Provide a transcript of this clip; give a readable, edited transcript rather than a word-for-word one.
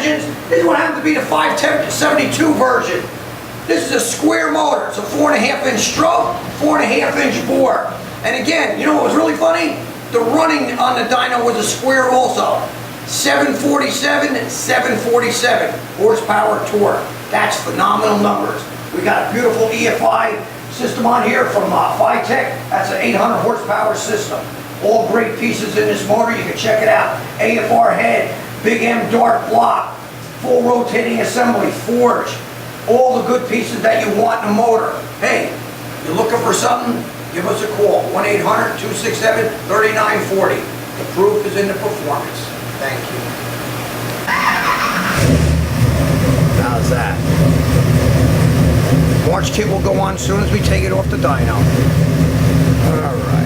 engines. This one happens to be the 572 version. This is a square motor. It's a 4.5-inch stroke, 4.5-inch bore. And again, you know what was really funny? The running on the dyno was a square also. 747, 747 horsepower torque. That's phenomenal numbers. We got a beautiful EFI system on here from Phytech. That's an 800 horsepower system. All great pieces in this motor. You can check it out. AFR head, Big M dart block, full rotating assembly, forge. All the good pieces that you want in a motor. Hey, you're looking for something? Give us a call. 1-800-267-3940. The proof is in the performance. Thank you. How's that? March kit will go on as soon as we take it off the dyno. All right.